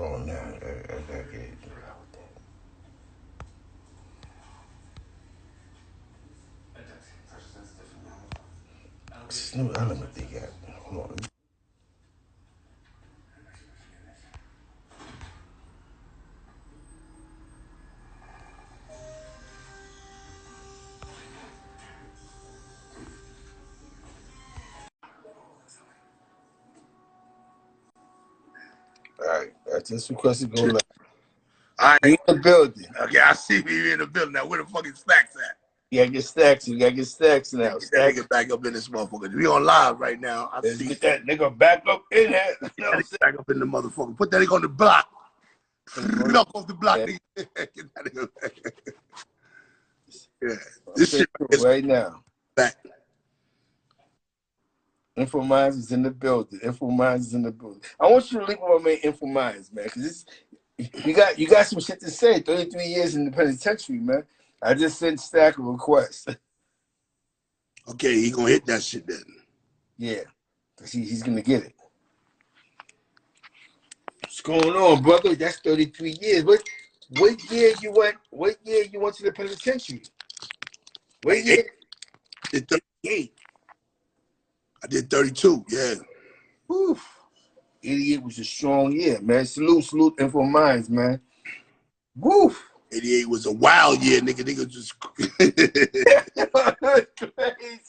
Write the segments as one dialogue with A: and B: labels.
A: Oh, no, I gotta get it. This new element they got. Hold on. All right, I just requested go live.
B: All right.
A: We in the building.
B: Okay, I see me in the building now. Where the fucking Stacks at?
A: You gotta get stacks. You gotta get stacks now.
B: Get that nigga back up in this motherfucker. We on live right now.
A: Let's get that nigga back up in here. You know what I'm saying?
B: Back up in the motherfucker. Put that nigga on the block. Knock off the block, nigga. Get that nigga back. Yeah. This shit
A: right now.
B: Back.
A: Info Minds is in the building. Info Minds is in the building. I want you to link with my man Info Minds, man, because you got some shit to say. 33 years in the penitentiary, man. I just sent Stack a request.
B: Okay, he gonna hit that shit then.
A: Yeah, because he's gonna get it. What's going on, brother? That's 33 years. What year you went? What year you went to the penitentiary? What year?
B: I did 38. I did 32. Yeah.
A: Whew. 88 was a strong year, man. Salute, Info Minds, man. Woo.
B: 88 was a wild year, nigga. Nigga just crazy.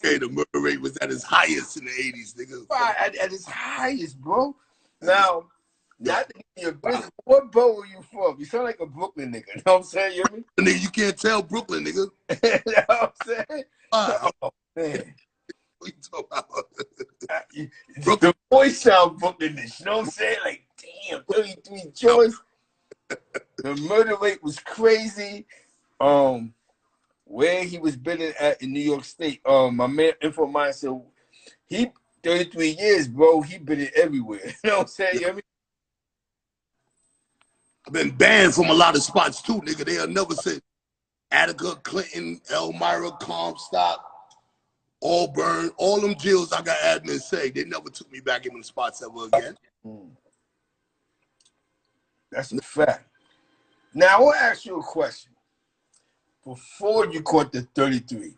B: Hey, the murder rate was at its highest in the 80s, nigga.
A: At its highest, bro. Now, not to give you a business, what borough are you from? You sound like a Brooklyn nigga. You know what I'm saying? You hear me?
B: Nigga, you can't tell Brooklyn, nigga.
A: You know what I'm saying? Oh, man.
B: What you talking about?
A: The voice sound Brooklynish. You know what I'm saying? Like, damn, 33 choice. The murder rate was crazy. Where he was bidding at in New York State. My man Info Mind said he 33 years, bro. He bidding everywhere. You know what I'm saying? You know what I mean?
B: I've been banned from a lot of spots too, nigga. They'll never say Attica, Clinton, Elmira, Comstock, Auburn, all them jails I got admin say. They never took me back in the spots ever again.
A: That's a fact. Now, I want to ask you a question. Before you caught the 33.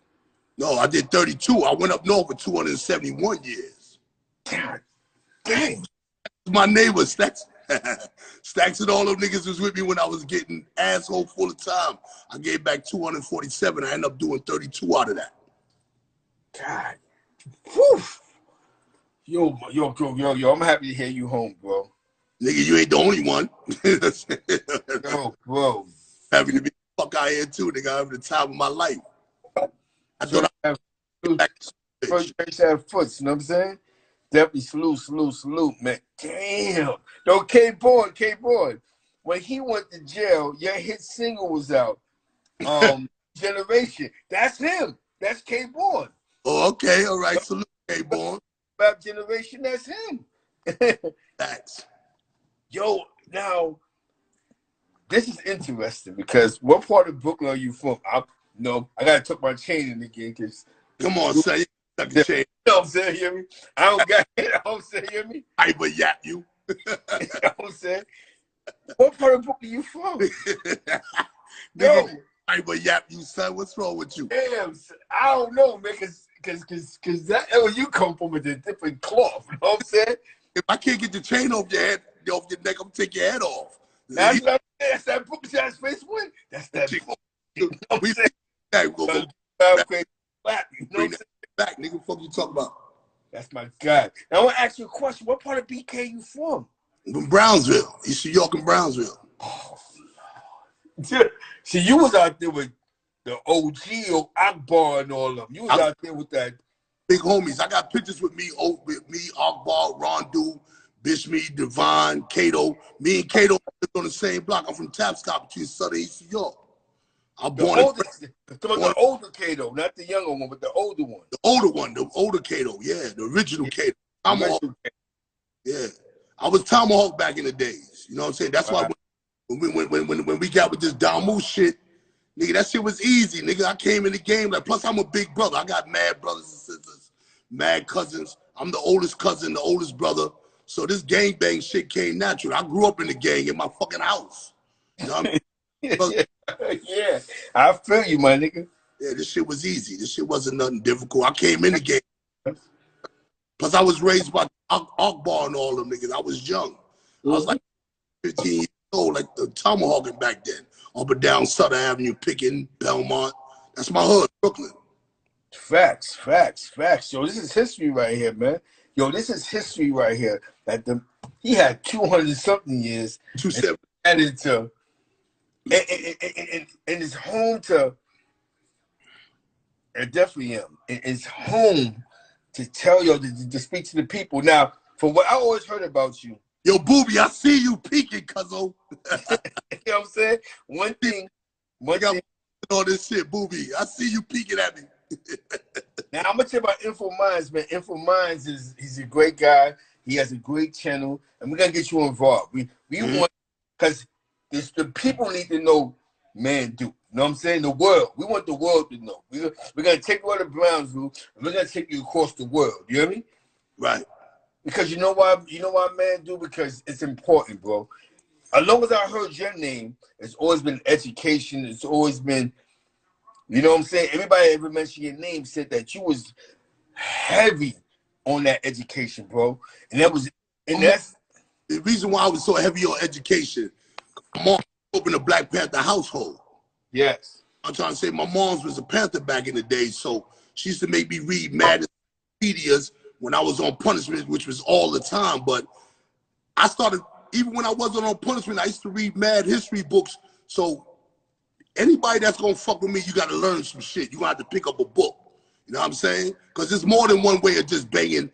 B: No, I did 32. I went up north for 271 years.
A: God dang.
B: My neighbor, Stacks. Stacks and all them niggas was with me when I was getting asshole full of time. I gave back 247. I ended up doing 32 out of that.
A: God. Whew. Yo, I'm happy to hear you home, bro.
B: Nigga, you ain't the only one.
A: Yo, bro.
B: Happy to be the fuck out here too, nigga. I'm having the time of my life. I thought I
A: first have foots, you know what I'm saying? Definitely salute, man. Damn. No, K-Boy. When he went to jail, your hit single was out. Generation. That's him. That's K-Boy.
B: Oh, okay. All right. Salute, K-Boy.
A: Rap Generation, that's him.
B: Thanks.
A: Yo, now, this is interesting because what part of Brooklyn are you from? I got to tuck my chain in again because.
B: Come on, son. You tuck your chain.
A: You know what I'm saying? Hear me? I don't got it. You know what I'm saying? Hear me?
B: I but yap you.
A: You know what I'm saying? What part of Brooklyn you from?
B: Yo, I but yap you, son. What's wrong with you?
A: Damn, I don't know, man, because that where you come from is a different cloth. You know what I'm saying?
B: If I can't get the chain off your head, off your neck, I'm gonna take your head off.
A: That's that Brooklyn Jazz Face Win. That's that. You know what I'm saying?
B: Hey, we'll go
A: back. You know what I'm saying?
B: Back, nigga. What the fuck you talking about?
A: That's my guy. Now I want to ask you a question. What part of BK you from?
B: From Brownsville. East New York and Brownsville.
A: Oh, Lord. See, you was out there with the OG or Akbar and all of them. You was out there with that.
B: Big homies. I got pictures with me, Akbar, Rondu, Bishme, Devon, Cato. Me and Cato lived on the same block. I'm from Tapscott between Southern and East New York. I'm born
A: the older Cato, not the younger one, but the older one.
B: The older Cato, yeah, the original Cato. Yeah. I was Tomahawk back in the days. You know what I'm saying? That's why when we got with this Damu shit, nigga, that shit was easy, nigga. I came in the game like, plus I'm a big brother. I got mad brothers and sisters, mad cousins. I'm the oldest cousin, the oldest brother. So this gangbang shit came natural. I grew up in the gang in my fucking house. You know what I
A: mean? Yeah, I feel you, my nigga.
B: Yeah, this shit was easy. This shit wasn't nothing difficult. I came in the game. Plus, I was raised by Akbar and all them niggas. I was young. I was like 15 years old, like the tomahawking back then. Up and down Sutter Avenue, picking Belmont. That's my hood, Brooklyn.
A: Facts, facts, facts. Yo, this is history right here, man. Yo, this is history right here. That he had 200-something years.
B: 270.
A: Added to, and it's home to. I definitely am. It's home to tell you to speak to the people. Now, from what I always heard about you.
B: Yo, Booby, I see you peeking, cuzzo.
A: You know what I'm saying? One thing.
B: All this shit, Booby. I see you peeking at me.
A: Now, I'm going to tell you about Info Minds, man. Info Minds, he's a great guy. He has a great channel. And we're going to get you involved. We want, because the people need to know Mandu. You know what I'm saying? The world. We want the world to know. We're going to take you out of Brownsville, and we're going to take you across the world. You hear me?
B: Right.
A: Because you know why? You know why Mandu? Because it's important, bro. As long as I heard your name, it's always been education. It's always been, you know what I'm saying? Everybody ever mentioned your name said that you was heavy on that education, bro. And that's
B: the reason why I was so heavy on education. My mom grew up in a Black Panther household.
A: Yes.
B: I'm trying to say my mom's was a Panther back in the day, so she used to make me read mad medias when I was on punishment, which was all the time. But I started, even when I wasn't on punishment, I used to read mad history books. So anybody that's gonna fuck with me, you gotta learn some shit. You gotta have to pick up a book. You know what I'm saying? Because there's more than one way of just banging,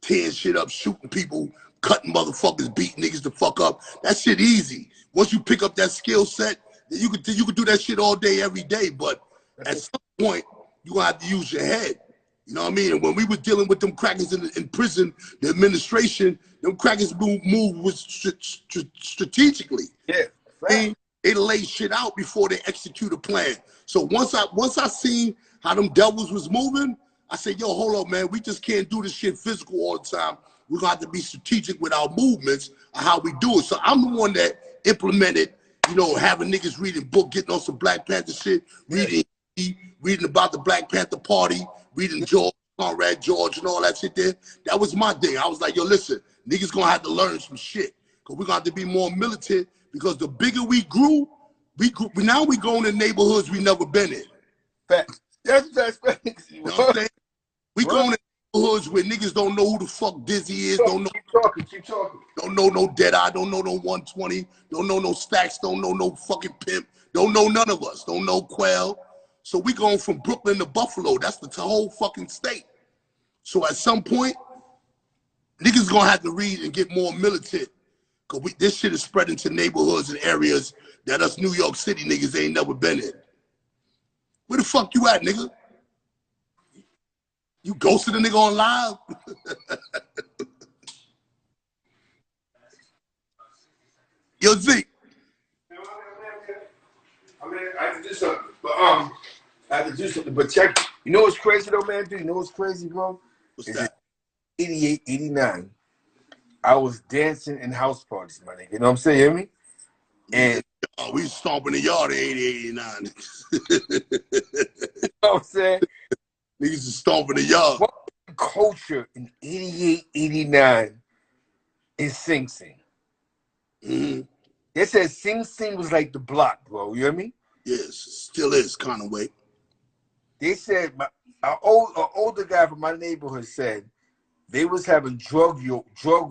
B: tearing shit up, shooting people, cutting motherfuckers, beating niggas the fuck up. That shit easy. Once you pick up that skill set, you could do that shit all day, every day. But at some point, you're gonna have to use your head. You know what I mean? And when we were dealing with them crackers in prison, the administration, them crackers moved strategically.
A: Yeah. Right.
B: They lay shit out before they execute a plan. So once I seen how them devils was moving, I said, yo, hold up, man. We just can't do this shit physical all the time. We're going to have to be strategic with our movements and how we do it. So I'm the one that implemented, you know, having niggas reading book, getting on some Black Panther shit, reading about the Black Panther Party, reading George, Conrad George and all that shit there. That was my thing. I was like, yo, listen, niggas going to have to learn some shit because we're going to have to be more militant because the bigger we grew, now we going in neighborhoods we never been in.
A: Facts. That's
B: you know what I'm saying? We going in neighborhoods where niggas don't know who the fuck Dizzy is, don't know.
A: Keep talking.
B: Don't know no Deadeye, don't know no 120, don't know no Stacks, don't know no fucking Pimp, don't know none of us, don't know Quell. So we going from Brooklyn to Buffalo. That's the whole fucking state. So at some point, niggas gonna have to read and get more militant. Cause this shit is spreading to neighborhoods and areas that us New York City niggas ain't never been in. Where the fuck you at, nigga? You ghosted a nigga on live? Yo, Zeke.
A: I mean, I have to do something. But I have to do something. But check. You know what's crazy though, man? You know what's crazy, bro?
B: What's that?
A: 88, 89. I was dancing in house parties, my nigga. You know what I'm saying? You hear me? And
B: we stomping the yard in 80, 89.
A: You know what I'm saying?
B: Niggas is stomping the yard.
A: What culture in 88, 89 in Sing Sing? They said Sing Sing was like the block, bro. You hear me?
B: Yes, still is kind of way.
A: They said an older guy from my neighborhood said they was having drug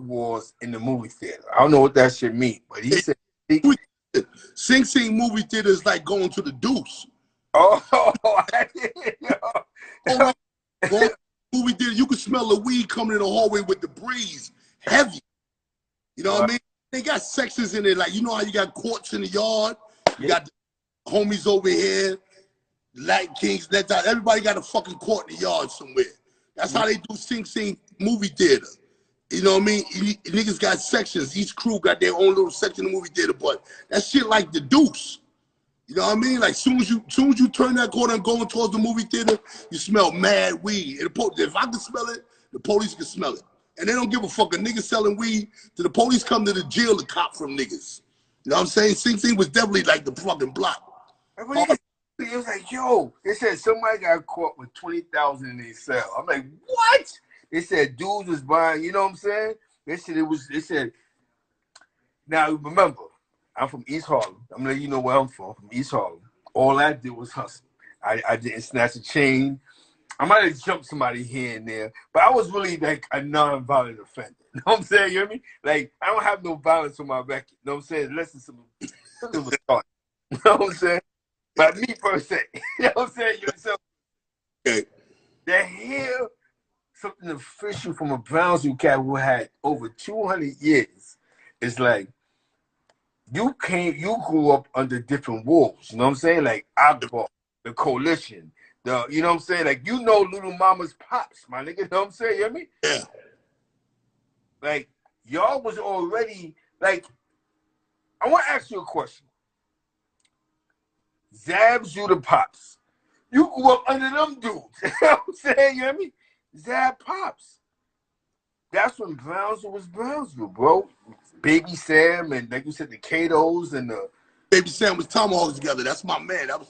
A: wars in the movie theater. I don't know what that shit mean, but he said
B: Sing Sing movie theater is like going to the Deuce.
A: Oh,
B: movie theater, you can smell the weed coming in the hallway with the breeze, heavy. You know what I mean? They got sections in there, like, you know how you got courts in the yard? You got the homies over here, Latin Kings, everybody got a fucking court in the yard somewhere. That's how they do Sing Sing movie theater. You know what I mean? Niggas got sections. Each crew got their own little section of the movie theater, but that shit like the Deuce. You know what I mean? Like, soon as you turn that corner and going towards the movie theater, you smell mad weed. And if I can smell it, the police can smell it. and they don't give a fuck. A nigga selling weed, to the police come to the jail to cop from niggas. You know what I'm saying? Sing Sing was definitely like the fucking block.
A: It was like, yo, they said somebody got caught with 20,000 in their cell. I'm like, what? They said dudes was buying, you know what I'm saying? They said, now remember, I'm from East Harlem. I'm gonna let you know where I'm from East Harlem. All I did was hustle. I didn't snatch a chain. I might have jumped somebody here and there, but I was really like a non-violent offender. You know what I'm saying? You hear me? Like, I don't have no violence on my record. You know what I'm saying? Unless it's something was taught. You know what I'm saying? But me per se. You know what I'm saying? Yourself.
B: Okay.
A: They hear something official from a Brownsville cat who had over 200 years. It's like, you grew up under different walls. You know what I'm saying? Like Akbar, the coalition. You know what I'm saying? Like, you know Little Mama's pops, my nigga. You know what I'm saying? You hear me?
B: Yeah.
A: Like, y'all was already, like, I want to ask you a question. Zabs, you the pops. You grew up under them dudes. You know what I'm saying? You hear me? Zab pops. That's when Brownsville was Brownsville, bro. Baby Sam and, like you said, the Katos and the...
B: Baby Sam was tomahawks together. That's my man. That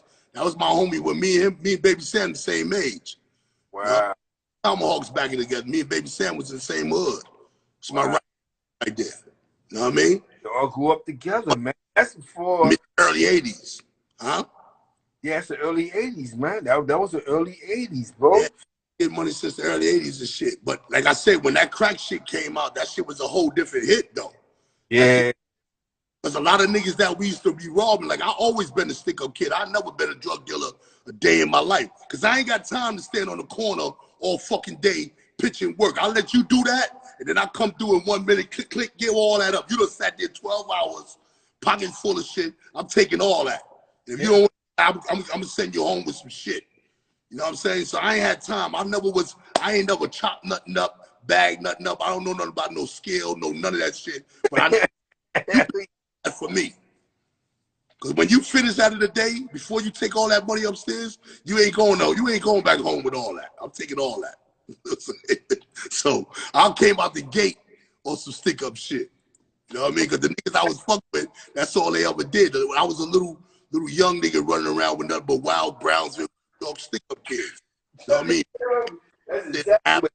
B: was my homie with me and Baby Sam the same age.
A: Wow.
B: Tomahawks backing together. Me and Baby Sam was in the same hood. It's my right there. You know what I mean?
A: They all grew up together, man. That's before...
B: Early 80s. Huh?
A: Yeah, it's the early 80s, man. That was the early 80s, bro.
B: Yeah. Get money since the early 80s and shit. But like I said, when that crack shit came out, that shit was a whole different hit, though.
A: Yeah.
B: There's a lot of niggas that we used to be robbing. Like, I always been a stick-up kid. I never been a drug dealer a day in my life. Because I ain't got time to stand on the corner all fucking day pitching work. I'll let you do that, and then I come through in 1 minute, click, click, give all that up. You done sat there 12 hours, pocket full of shit. I'm taking all that. And if you don't want, I'm going to send you home with some shit. You know what I'm saying? So I ain't had time. I ain't never chopped nothing up, bagged nothing up. I don't know nothing about no scale, none of that shit. But I know that's for me. Because when you finish out of the day, before you take all that money upstairs, you ain't going back home with all that. I'm taking all that. So I came out the gate on some stick-up shit. You know what I mean? Because the niggas I was fucking with, that's all they ever did. When I was a little young nigga running around with nothing but wild Brownsville stick-up kids. You know what I mean?
A: That's exactly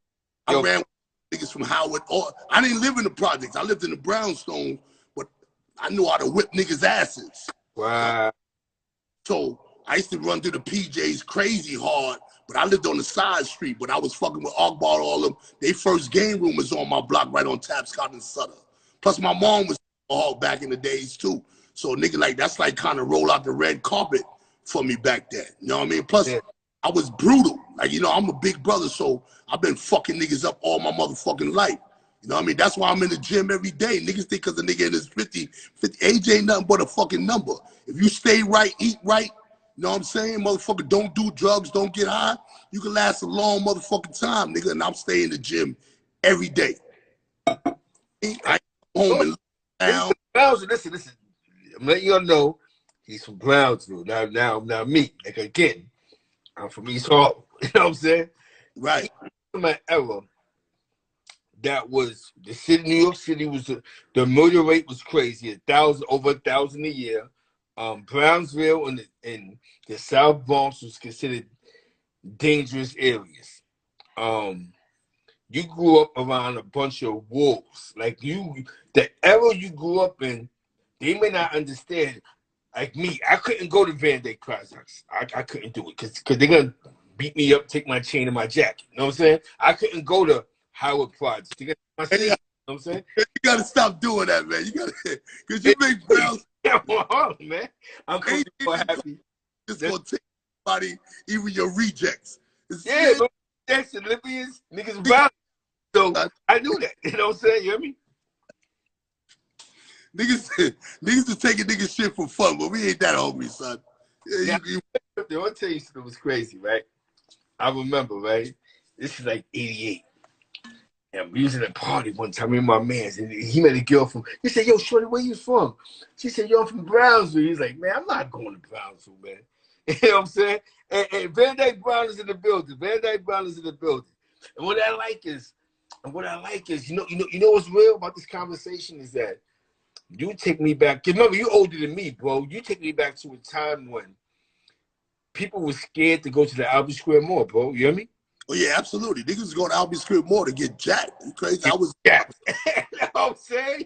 B: I ran with niggas from Howard. I didn't live in the projects. I lived in the brownstone, but I knew how to whip niggas' asses.
A: wow.
B: So I used to run through the PJs crazy hard, but I lived on the side street. But I was fucking with Akbar, all them. They first game room was on my block right on Tapscott and Sutter. Plus my mom was all back in the days too. So nigga, like, that's like kind of roll out the red carpet for me back then. You know what I mean? Plus, I was brutal. Like, you know, I'm a big brother, so I've been fucking niggas up all my motherfucking life. You know what I mean? That's why I'm in the gym every day. Niggas think because the nigga in his 50, age ain't nothing but a fucking number. If you stay right, eat right, you know what I'm saying? Motherfucker, don't do drugs, don't get high. You can last a long motherfucking time, nigga, and I'm staying in the gym every day. I home and down.
A: Listen. I'm letting y'all know he's from Brownsville. Now me. Like, again, I'm from East Harlem. You know what I'm saying?
B: Right.
A: In my era, that was the city. New York City was the murder rate was crazy. Over 1,000 a year. Brownsville and the South Bronx was considered dangerous areas. You grew up around a bunch of wolves. Like, the era you grew up in, they may not understand. Like me, I couldn't go to Van Dyke Projects. I couldn't do it because they're gonna beat me up, take my chain and my jacket. You know what I'm saying? I couldn't go to Howard Projects. You know what I'm saying?
B: You gotta stop doing that, man. You gotta, because you make Browns.
A: Man. I'm happy.
B: Just gonna take somebody, even your rejects.
A: But rejects and Libyans, niggas brown. So I knew that. You know what I'm saying? You hear me?
B: Niggas is taking niggas shit for fun, but we ain't that hungry, son.
A: Yeah, I want to tell you something was crazy, right? I remember, right? This is like 88. And we was in a party one time with my mans, and he met a girl from, he said, yo, shorty, where you from? She said, yo, I'm from Brownsville. He's like, man, I'm not going to Brownsville, man. You know what I'm saying? And Van Dyke Brown is in the building. And what I like is, And what I like is, you know what's real about this conversation is that you take me back. Cause remember, you older than me, bro. You take me back to a time when people were scared to go to the Albert Square Mall, bro. You hear me?
B: Oh yeah, absolutely. Niggas was going to Albee Square Mall to get jacked. You crazy?
A: Yeah. You know what I'm saying?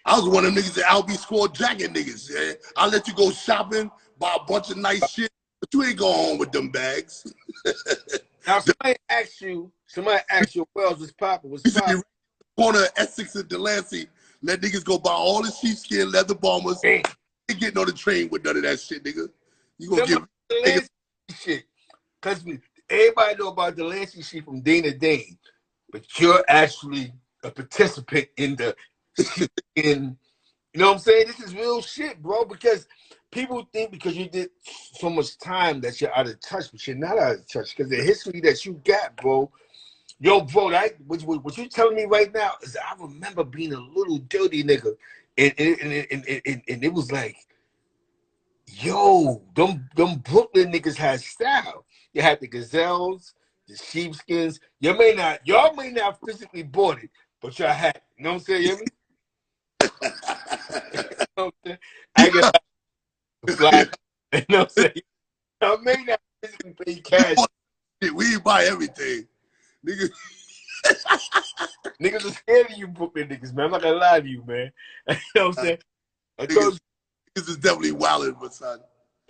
B: I was one of them niggas that Albee Square jacking niggas. Yeah. I'll let you go shopping, buy a bunch of nice shit, but you ain't going home with them bags.
A: Now somebody asked you, Wells, what's poppin'? What's poppin'?
B: Corner of Essex and Delancey, let niggas go buy all the sheepskin leather bombers. Ain't getting on the train with none of that shit, nigga. You gonna get niggas
A: shit. Cause everybody know about the Delancey shit from Dana Dane, but you're actually a participant in the you know what I'm saying? This is real shit, bro, because people think because you did so much time that you're out of touch, but you're not out of touch because the history that you got, bro. Yo, bro, what you telling me right now is I remember being a little dirty nigga, and it was like, yo, them Brooklyn niggas had style. You had the gazelles, the sheepskins. Y'all may not physically bought it, but y'all had it. You know what I'm saying? You hear me? You know what I'm saying? I got fly. You know what I'm saying? I may not physically pay cash.
B: We buy everything. Niggas.
A: Niggas are scared of you Brooklyn niggas, man. I'm not gonna lie to you, man. You know what I'm saying?
B: Niggas is definitely wildin', but son.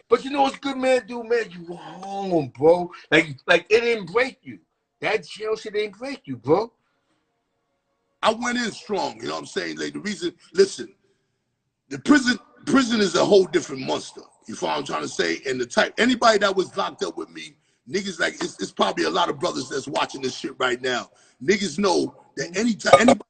A: But you know what's good, man? Do man, you home, bro. Like it didn't break you. That jail shit didn't break you, bro.
B: I went in strong, you know what I'm saying? Like the reason, listen, the prison is a whole different monster. You follow what I'm trying to say? And the type, anybody that was locked up with me, niggas like, it's probably a lot of brothers that's watching this shit right now. Niggas know that anybody,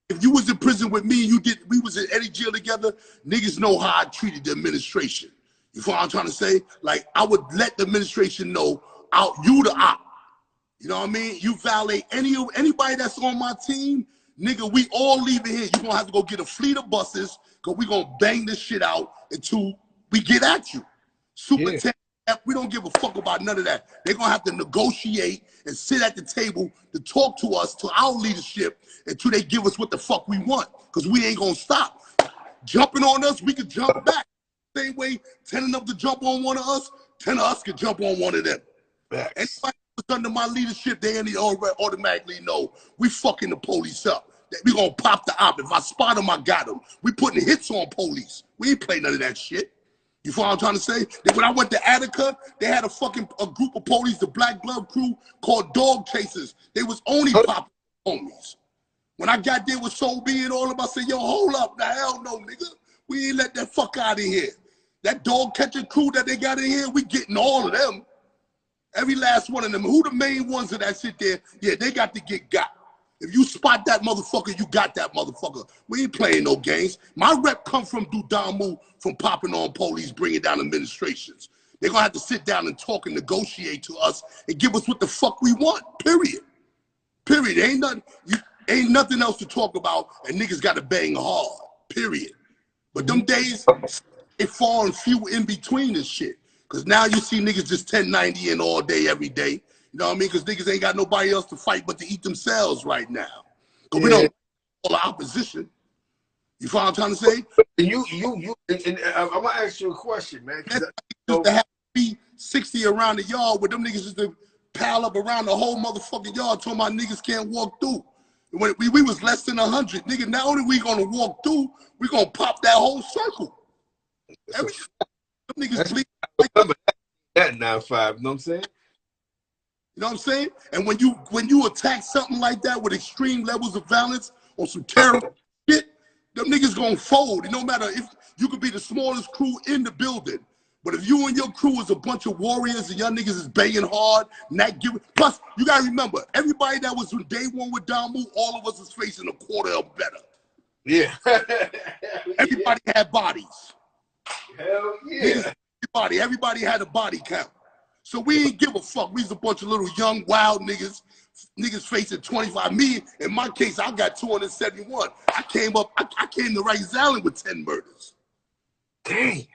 B: if you was in prison with me and we was in any jail together, niggas know how I treated the administration. You follow what I'm trying to say? Like, I would let the administration know, you the op. You know what I mean? You violate anybody that's on my team, nigga, we all leaving here. You're gonna have to go get a fleet of buses, because we gonna bang this shit out until we get at you. Superintendent, we don't give a fuck about none of that. They're gonna have to negotiate and sit at the table to talk to us, to our leadership, until they give us what the fuck we want. Because we ain't gonna stop. Jumping on us, we can jump back. Same way, 10 enough to jump on one of us, 10 of us can jump on one of them. Anybody who's under my leadership, they automatically know we fucking the police up. We gonna pop the op. If I spot him, I got him. We putting hits on police. We ain't play none of that shit. You follow what I'm trying to say? When I went to Attica, they had a group of police, the Black Glove crew, called Dog Chasers. They was only popping homies. When I got there with Soul B and all of them, I said, yo, hold up. The hell no, nigga. We ain't let that fuck out of here. That dog catching crew that they got in here, we getting all of them. Every last one of them. Who the main ones of that shit there? Yeah, they got to get got. If you spot that motherfucker, you got that motherfucker. We ain't playing no games. My rep come from Dudamu, from popping on police, bringing down administrations. They're going to have to sit down and talk and negotiate to us and give us what the fuck we want, period. Period. Ain't nothing else to talk about, and niggas got to bang hard, period. But them days, they fall and few in between this shit. Because now you see niggas just 1090 in all day, every day. You know what I mean? Because niggas ain't got nobody else to fight but to eat themselves right now. Because we don't all the opposition. You follow what I'm trying to say?
A: And I'm going to ask you a question, man.
B: Used to have to 60 around the yard where them niggas used to pile up around the whole motherfucking yard talking about niggas can't walk through. When we was less than 100. Nigga, not only we going to walk through, we going to pop that whole circle. Them niggas sleep.
A: That 9-5, you know what I'm saying?
B: You know what I'm saying? And when you attack something like that with extreme levels of violence or some terrible shit, them niggas gonna fold. It no matter if you could be the smallest crew in the building, but if you and your crew is a bunch of warriors and y'all niggas is banging hard, not giving. Plus, you gotta remember, everybody that was on day one with Damu, all of us is facing a quarter or better.
A: Yeah.
B: Everybody had bodies.
A: Hell yeah.
B: Everybody had a body count. So we ain't give a fuck. We was a bunch of little young, wild niggas facing 25. Me, in my case, I got 271. I came to Rikers Island with 10 murders.
A: Dang.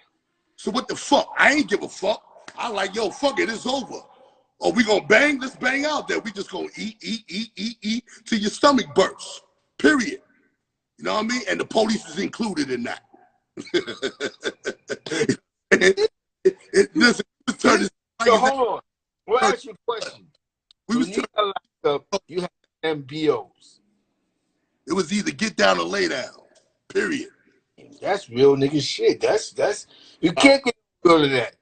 B: So what the fuck? I ain't give a fuck. I like, yo, fuck it, it's over. Oh, we gonna bang? Let's bang out there. We just gonna eat till your stomach bursts. Period. You know what I mean? And the police is included in that. Listen,
A: so hold on. We'll ask you a question. When you got locked up, you had MBOs.
B: It was either get down or lay down. Period.
A: That's real nigga shit. That's you can't get rid of that.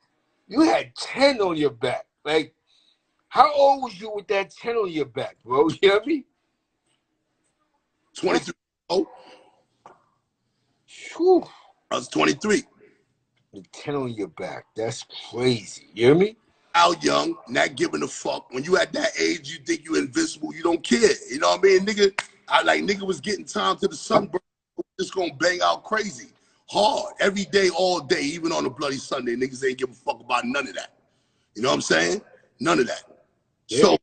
A: You had 10 on your back. Like, how old was you with that 10 on your back, bro? You hear me?
B: 23. Oh.
A: Whew.
B: I was 23.
A: With 10 on your back. That's crazy. You hear me?
B: Out young, not giving a fuck. When you at that age, you think you invincible. You don't care. You know what I mean? Nigga was getting time to the sunburn. Just gonna bang out crazy. Hard. Every day, all day, even on a bloody Sunday. Niggas ain't give a fuck about none of that. You know what I'm saying? None of that. Yeah. So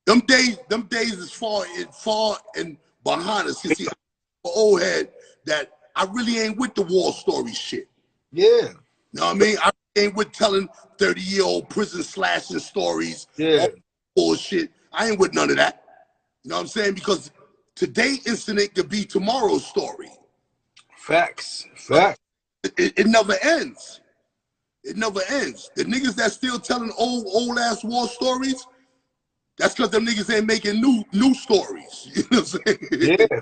B: them days is far and behind us. You see, I'm an old head that I really ain't with the war story shit.
A: Yeah.
B: You know what I mean? I ain't with telling 30-year-old prison slashing stories.
A: Yeah.
B: Bullshit. I ain't with none of that. You know what I'm saying? Because today's incident could be tomorrow's story.
A: Facts.
B: It never ends. It never ends. The niggas that still telling old ass war stories, that's because them niggas ain't making new stories. You know what I'm saying?
A: Yeah,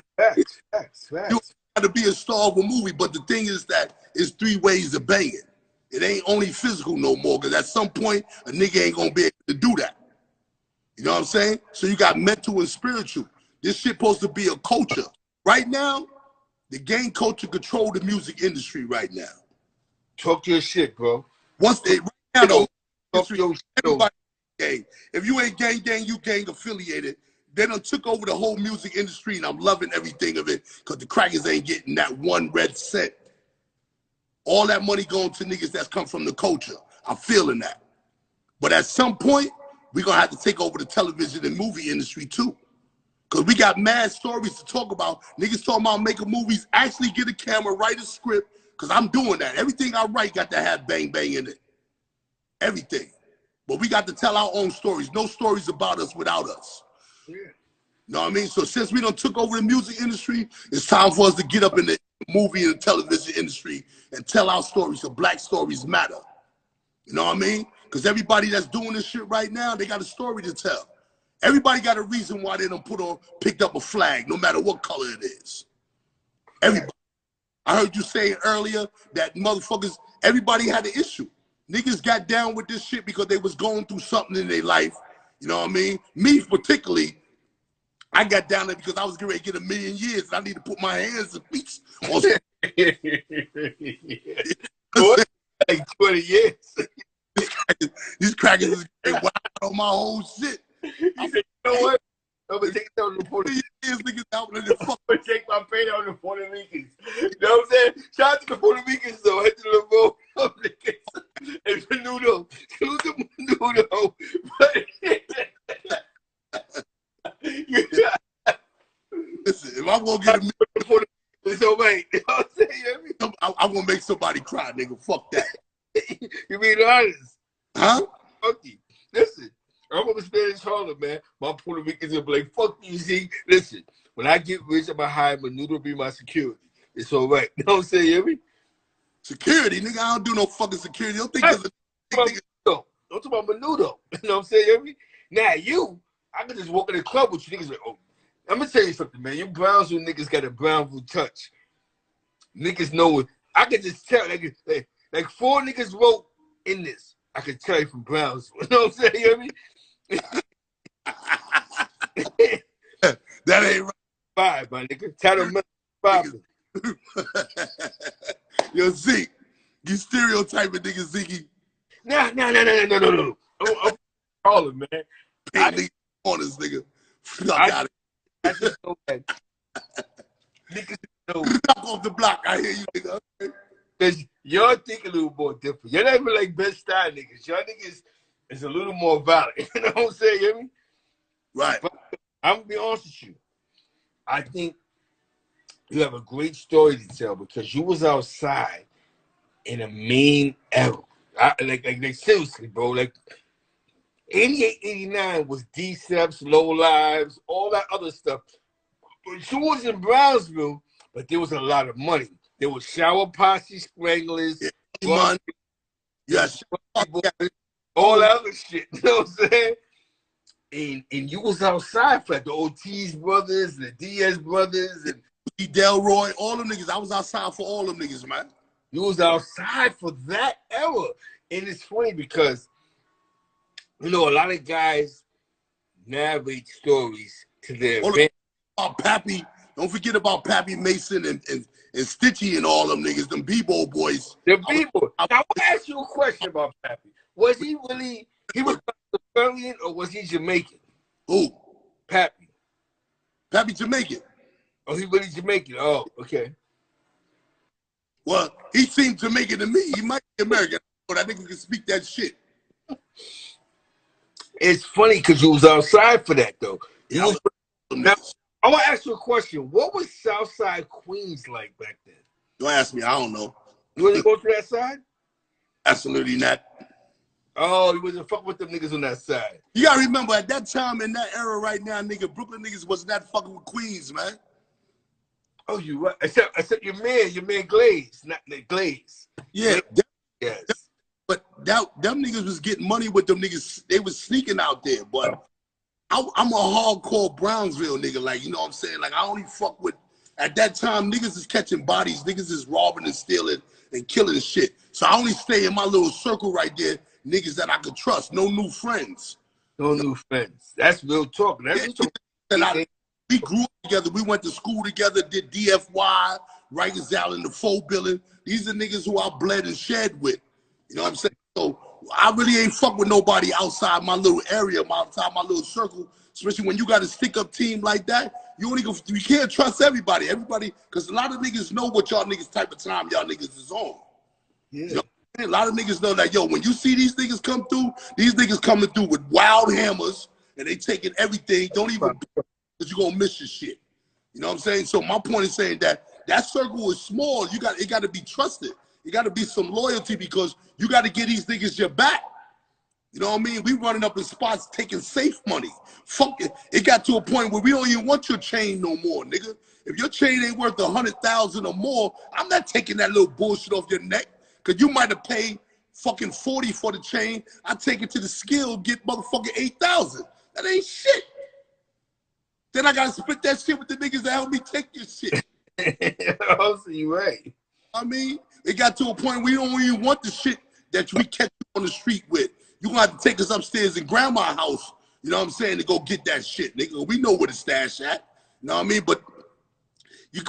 A: facts.
B: You got to be a star of a movie, but the thing is that it's 3 ways of banging. It ain't only physical no more, because at some point, a nigga ain't gonna be able to do that. You know what I'm saying? So you got mental and spiritual. This shit supposed to be a culture. Right now, the gang culture control the music industry right now.
A: Talk your shit, bro.
B: Right now, though,
A: everybody
B: gang. If you ain't gang, you gang affiliated. They done took over the whole music industry, and I'm loving everything of it, because the crackers ain't getting that 1 red cent. All that money going to niggas that's come from the culture. I'm feeling that. But at some point, we're going to have to take over the television and movie industry too. Because we got mad stories to talk about. Niggas talking about making movies, actually get a camera, write a script, because I'm doing that. Everything I write got to have bang bang in it. Everything. But we got to tell our own stories. No stories about us without us.
A: Yeah.
B: You know what I mean? So since we done took over the music industry, it's time for us to get up in the movie and the television industry and tell our stories, so black stories matter. You know what I mean? Because everybody that's doing this shit right now, they got a story to tell. Everybody got a reason why they done picked up a flag, no matter what color it is. Everybody. I heard you say earlier that motherfuckers, everybody had an issue. Niggas got down with this shit because they was going through something in their life. You know what I mean? Me particularly, I got down there because I was getting ready to get 1 million years. And I need to put my hands and feet on
A: like 20 years.
B: These crackers is getting wild on my whole shit.
A: You said, you know what? I'm going to take it on the Puerto Ricans. I'm going to take my pain on the Puerto Ricans. You know what I'm saying? Shout out to the Puerto Ricans, though. Head to the vote. And Menudo. Salute to Menudo.
B: Listen, if I'm going to get
A: so wait, you know what I'm saying?
B: I'm going to make somebody cry, nigga. Fuck that.
A: You being honest?
B: Huh?
A: Fuck you. Listen, I'm from Spanish Harlem, man. My Puerto Ricans will be like, fuck you, see? Listen, when I get rich, I'm going to hire Menudo to be my security. It's all right. You know what I'm saying? You hear me?
B: Security? Nigga, I don't do no fucking security. Don't think
A: Don't talk about Menudo. You know what I'm saying? You hear me? Now, I can just walk in the club with you. Niggas like, oh, I'm going to tell you something, man. You Brownsville niggas got a Brownsville touch. Niggas know it. I can just tell, like 4 niggas wrote in this. I can tell you from Brownsville. You know what I'm saying? You hear me?
B: That ain't right.
A: 5, my nigga. Tell them 5.
B: Yo, Zeke, you stereotyping nigga Zeke.
A: No. I'm calling, man.
B: Nigga corners, nigga. I got it.
A: I just know that. Niggas know.
B: Knock off the block. I hear you, nigga.
A: Because y'all think a little more different. You're not even like best style niggas. Y'all niggas is a little more violent. You know what I'm saying? You hear me?
B: Right.
A: But I'm going to be honest with you. I think you have a great story to tell because you was outside in a mean era. Like seriously, bro. Like, 88, 89 was D-Steps, Low Lives, all that other stuff. She was in Brownsville, but there was a lot of money. There was Shower Posse, Stranglers,
B: money. Yes.
A: All that other shit. You know what I'm saying? And you was outside for like the Ortiz brothers, the Diaz brothers, and
B: Delroy, all them niggas. I was outside for all them niggas, man.
A: You was outside for that era. And it's funny because, you know, a lot of guys narrate stories to their fans.
B: About Pappy, don't forget about Pappy Mason and Stitchy and all them niggas, them B-Boy boys.
A: The people. Now, I want to ask you a question about Pappy. Was he really, he was Australian or was he Jamaican?
B: Who?
A: Pappy.
B: Pappy Jamaican.
A: Oh, he really Jamaican. Oh, okay.
B: Well, he seemed Jamaican to me. He might be American, but I think he can speak that shit.
A: It's funny because you was outside for that, though. Now, I want to ask you a question. What was Southside Queens like back then?
B: Don't ask me. I don't know.
A: You wasn't go to that side?
B: Absolutely not.
A: Oh, you wasn't fucking with them niggas on that side.
B: You gotta remember, at that time, in that era right now, nigga, Brooklyn niggas was not fucking with Queens, man.
A: Oh, you right. Except your man Glaze, not Glaze.
B: Yeah.
A: Yes.
B: But them niggas was getting money with them niggas. They was sneaking out there, but I'm a hardcore Brownsville nigga. Like, you know what I'm saying? Like, I only fuck with, at that time, niggas is catching bodies. Niggas is robbing and stealing and killing shit. So I only stay in my little circle right there. Niggas that I could trust. No new friends.
A: No new friends. That's real talk. That's real talk.
B: We grew up together. We went to school together, did DFY, Rikers Island, the Faux Building. These are niggas who I bled and shed with. You know what I'm saying? So I really ain't fuck with nobody outside my little area, outside my little circle. Especially when you got a stick-up team like that, you can't trust everybody. Because a lot of niggas know what y'all niggas type of time y'all niggas is on.
A: Yeah.
B: You know? A lot of niggas know that, yo, when you see these niggas come through, these niggas coming through with wild hammers and they taking everything. Don't even because you're gonna miss your shit. You know what I'm saying? So my point is saying that circle is small. It gotta be trusted. It gotta be some loyalty because you gotta get these niggas your back. You know what I mean? We running up in spots taking safe money. Fuck it. It got to a point where we don't even want your chain no more, nigga. If your chain ain't worth 100,000 or more, I'm not taking that little bullshit off your neck. Cause you might have paid fucking 40 for the chain. I take it to the skill, get motherfucking 8,000. That ain't shit. Then I gotta split that shit with the niggas that help me take your shit.
A: Also, you right.
B: I mean, it got to a point we don't even want the shit that we catch you on the street with. You gonna have to take us upstairs in grandma's house, you know what I'm saying, to go get that shit, nigga. We know where the stash at. You know what I mean? But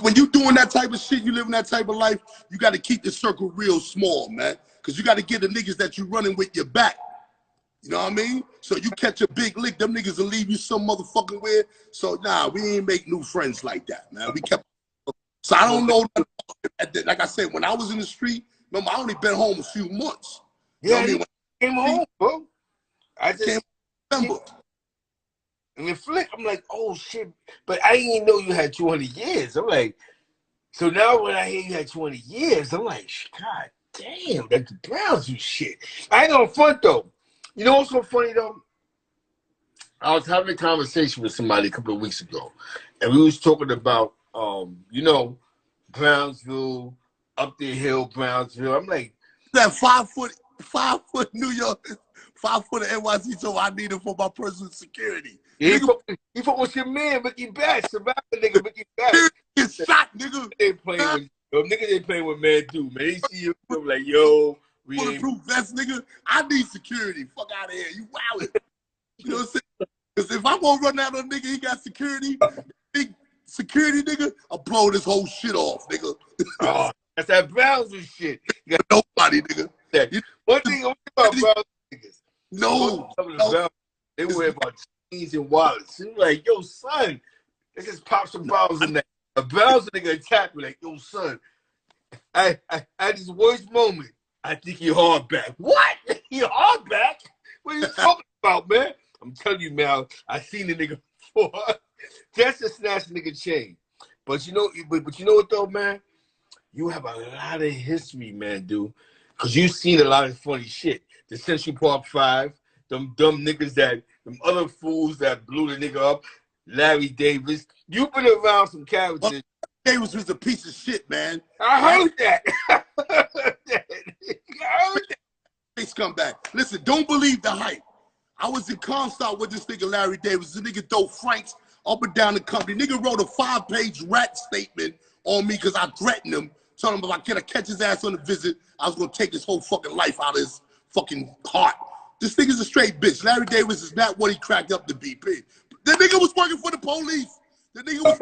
B: when you doing that type of shit, you living that type of life, you got to keep the circle real small, man. Because you got to get the niggas that you running with your back. You know what I mean? So you catch a big lick, them niggas will leave you some motherfucking way. So, nah, we ain't make new friends like that, man. We kept. So I don't know. Like I said, when I was in the street, remember, I only been home a few months. You know what I mean? When
A: I came home, bro. I just
B: can't remember.
A: And the flick, I'm like, oh shit. But I didn't even know you had 20 years. I'm like, so now when I hear you had 20 years, I'm like, God damn, that's the Brownsville shit. I ain't gonna front though. You know what's so funny though? I was having a conversation with somebody a couple of weeks ago, and we was talking about, you know, Brownsville, up the hill, Brownsville. I'm like,
B: that 5 foot New York, 5 foot of NYC, so I need it for my personal security.
A: Yeah, he fuck with your man, Ricky Bass, survivor nigga, Ricky Bass.
B: Get shot, nigga.
A: They playing with, nigga, they playing with Mandu, man. They see you, like, yo, we ain't.
B: Bulletproof vest, nigga. I need security. Fuck out of here. You wildin'. You know what I'm saying? Because if I'm gonna run out on a nigga, he got security, big security, nigga, I'll blow this whole shit off, nigga.
A: Oh, that's that Brownsville shit. You got
B: nobody, nigga.
A: One thing about Brownsville niggas.
B: No.
A: They worry about chains and wallets. It's like, yo, son, let's just pop some bottles in there. A Brownsville nigga attack me like, yo, son, I had this worst moment. I think you're hard back. What? You hard back? What are you talking about, man? I'm telling you, man, I seen the nigga before. Just to snatch the nigga chain. But you know what though, man? You have a lot of history, man, dude. Because you've seen a lot of funny shit. The Central Park 5, them dumb niggas them other fools that blew the nigga up, Larry Davis. You been around some characters.
B: Larry Davis was a piece of shit, man.
A: I heard that. I heard that.
B: Face come back. Listen, don't believe the hype. I was in Comstock with this nigga Larry Davis. This nigga throw Franks up and down the company. Nigga wrote a 5-page rat statement on me because I threatened him, telling him if I can't catch his ass on the visit, I was gonna take his whole fucking life out of his fucking heart. This nigga's a straight bitch. Larry Davis is not what he cracked up to be. The nigga was working for the police. The nigga was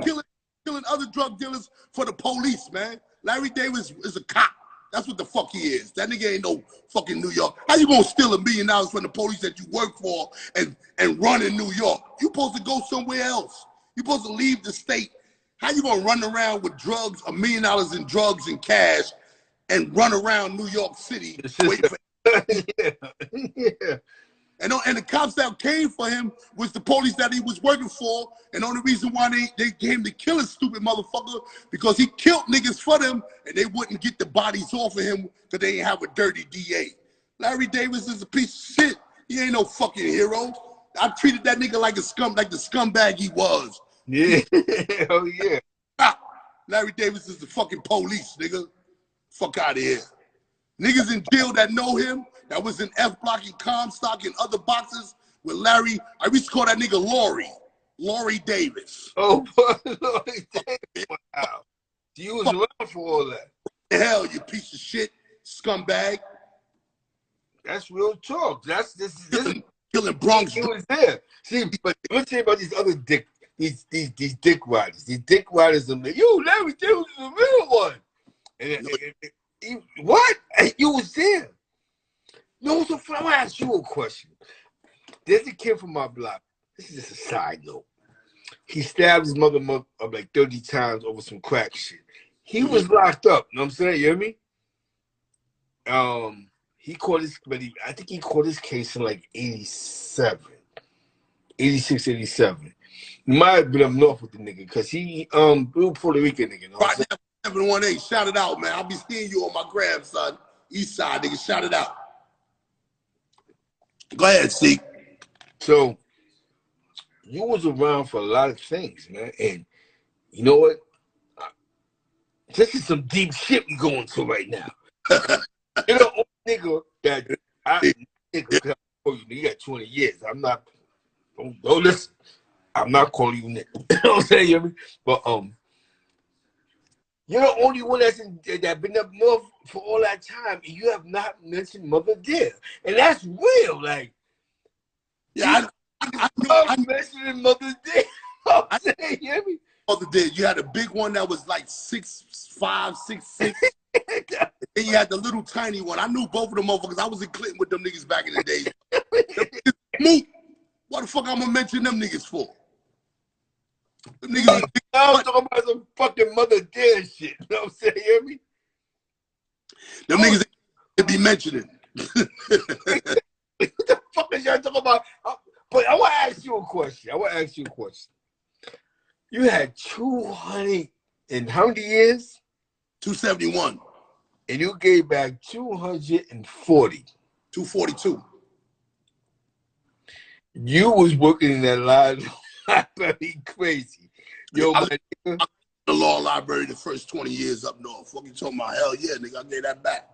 B: killing other drug dealers for the police, man. Larry Davis is a cop. That's what the fuck he is. That nigga ain't no fucking New York. How you gonna steal $1 million from the police that you work for and run in New York? You supposed to go somewhere else. You supposed to leave the state. How you gonna run around with drugs, $1 million in drugs and cash, and run around New York City waiting for
A: Yeah.
B: And the cops that came for him was the police that he was working for. And the only reason why they came to kill his stupid motherfucker because he killed niggas for them and they wouldn't get the bodies off of him because they didn't have a dirty DA. Larry Davis is a piece of shit. He ain't no fucking hero. I treated that nigga like the scumbag he was.
A: Yeah. Oh yeah.
B: Larry Davis is the fucking police, nigga. Fuck out of here. Niggas in jail that know him, that was in F Block and Comstock and other boxes with Larry. I used to call that nigga Laurie Davis.
A: Oh, Laurie Davis. Wow. You was around for all that.
B: Hell, you piece of shit, scumbag.
A: That's real talk. This
B: killing Bronx.
A: He was there. See, but let's say about these other these dick riders. These dick riders, I'm like, yo, Larry Davis is a real one. And what? You was there. No, so I'm gonna ask you a question. There's a kid from my block. This is just a side note. He stabbed his mother up like 30 times over some crack shit. He was locked up. You know what I'm saying? You hear me? He caught his, I think he caught his case in like 86, 87. He might have been up north with the nigga because he real Puerto Rican nigga. You know what I'm saying?
B: 718, shout it out, man. I'll be seeing you on my gram, son. East side, nigga, shout it out. Go ahead, Seek.
A: So, you was around for a lot of things, man. And you know what? This is some deep shit we going to right now. You know, nigga, you got 20 years. I'm not, don't listen. I'm not calling you nigga. You know what I'm saying? You hear me? But, you're the only one that been up north for all that time, and you have not mentioned Mother Dear, and that's real. Like,
B: yeah,
A: I'm mentioning Mother Dear. I'm saying, you hear me?
B: Mother Dear, you had a big one that was like 6'5", 6'6". Then you had the little tiny one. I knew both of them motherfuckers. I was in Clinton with them niggas back in the day. What the fuck I'm gonna mention them niggas for? Them niggas.
A: I was talking about some fucking Mother Dear shit. You know what I'm saying? You hear me?
B: Them niggas to be mentioning.
A: What the fuck is y'all talking about? But I want to ask you a question. You had 200 in how many years?
B: 271.
A: And you gave back 240.
B: 242.
A: You was working in that line very crazy. Yo,
B: I the law library the first 20 years up north. Fuck you talking about? Hell yeah, nigga, I gave that back.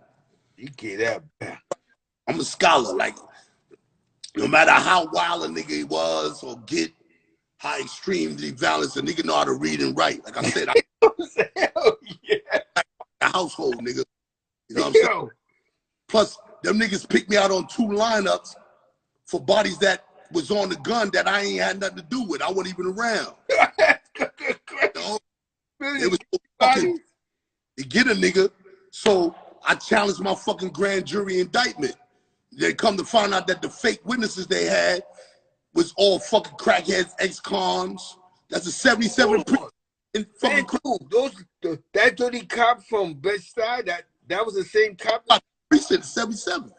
A: You gave that back.
B: I'm a scholar. Like, no matter how wild a nigga was or get how extremely violent, a nigga know how to read and write. Like I said,
A: hell yeah.
B: A household, nigga. You know what I'm saying? Plus, them niggas picked me out on 2 lineups for bodies that was on the gun that I ain't had nothing to do with. I wasn't even around. You know? It was so fucking to get a nigga. So I challenged my fucking grand jury indictment. They come to find out that the fake witnesses they had was all fucking crackheads, ex-cons. That's a 77 in fucking
A: that dirty cop from Bed-Stuy, that was the same cop.
B: Precinct 77.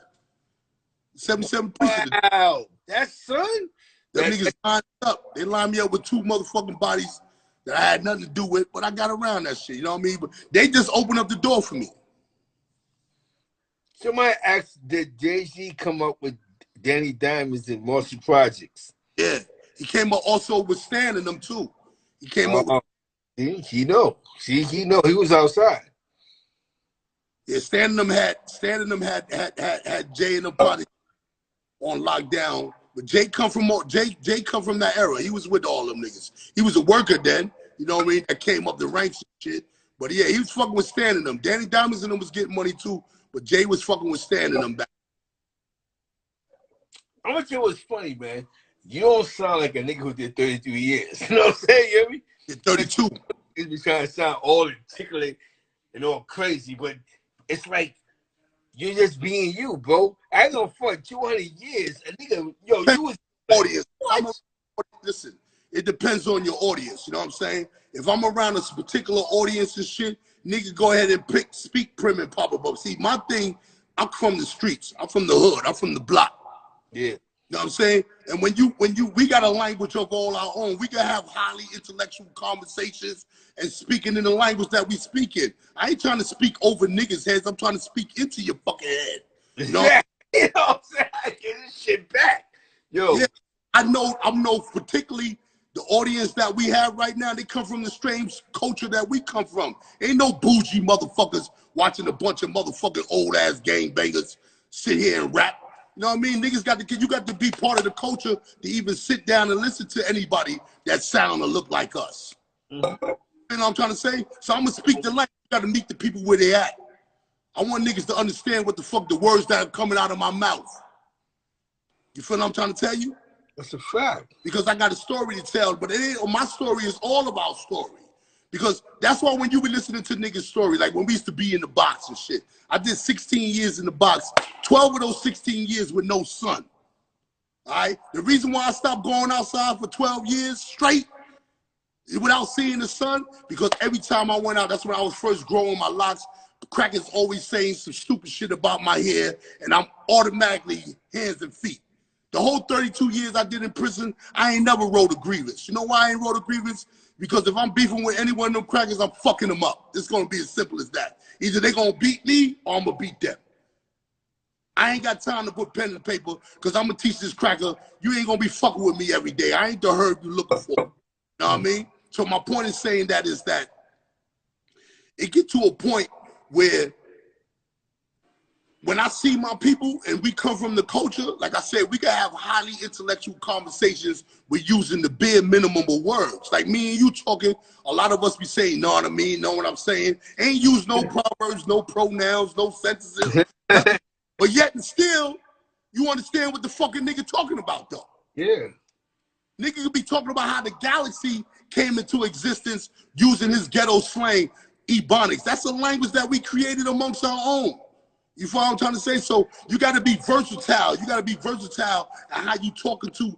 B: 77 precinct.
A: Wow. That son?
B: Them niggas lined up. They lined me up with 2 motherfucking bodies that I had nothing to do with, but I got around that shit, you know what I mean? But they just opened up the door for me.
A: Somebody asked, did Jay-Z come up with Danny Diamonds in Marshall Projects.
B: Yeah. He came up also with Stan and them too. He came up with
A: he know. See, he know he was outside.
B: Yeah, Stan and them had Jay and them probably on lockdown. But Jay come from that era. He was with all them niggas. He was a worker then, you know what I mean? That came up the ranks and shit. But yeah, he was fucking with Stan and them. Danny Diamonds and them was getting money too, but Jay was fucking with Stan and them back.
A: I'm gonna tell you what's funny, man. You don't sound like a nigga who did 33 years. You know what I'm saying? You hear me?
B: Did 32.
A: He's be trying to sound all articulate and all crazy, but it's like you're just being you, bro. I ain't gonna front 200 years. A nigga, yo, you was
B: audience.
A: What?
B: Listen, it depends on your audience. You know what I'm saying? If I'm around a particular audience and shit, nigga, go ahead and speak prim and proper. But see, my thing, I'm from the streets. I'm from the hood. I'm from the block.
A: Yeah.
B: You know what I'm saying? And we got a language of all our own. We can have highly intellectual conversations and speaking in the language that we speak in. I ain't trying to speak over niggas' heads. I'm trying to speak into your fucking head. You know?
A: Yeah. You know what I'm saying? I get this shit back. Yo.
B: Yeah, I know particularly the audience that we have right now, they come from the strange culture that we come from. Ain't no bougie motherfuckers watching a bunch of motherfucking old ass gangbangers sit here and rap. You know what I mean? Niggas you got to be part of the culture to even sit down and listen to anybody that sound or look like us. Mm-hmm. You know what I'm trying to say? So I'm gonna speak the language. You gotta meet the people where they at. I want niggas to understand what the fuck the words that are coming out of my mouth. You feel what I'm trying to tell you?
A: That's a fact.
B: Because I got a story to tell, but my story is all about story. Because that's why when you be listening to niggas' story, like when we used to be in the box and shit, I did 16 years in the box, 12 of those 16 years with no son. All right? The reason why I stopped going outside for 12 years straight without seeing the sun, because every time I went out, that's when I was first growing my locks, crackers always saying some stupid shit about my hair, and I'm automatically hands and feet. The whole 32 years I did in prison, I ain't never wrote a grievance. You know why I ain't wrote a grievance? Because if I'm beefing with any one of them crackers, I'm fucking them up. It's gonna be as simple as that. Either they gonna beat me or I'm gonna beat them. I ain't got time to put pen and paper because I'm gonna teach this cracker, you ain't gonna be fucking with me every day. I ain't the herb you looking for. You know what I mean? So my point in saying that is that it get to a point where when I see my people and we come from the culture, like I said, we can have highly intellectual conversations with using the bare minimum of words. Like me and you talking, a lot of us be saying, know what I mean, know what I'm saying. Ain't use no proverbs, no pronouns, no sentences. But yet and still, you understand what the fucking nigga talking about though.
A: Yeah.
B: Nigga could be talking about how the galaxy came into existence using his ghetto slang, ebonics. That's a language that we created amongst our own. You follow what I'm trying to say? So you got to be versatile. You got to be versatile at how you talking to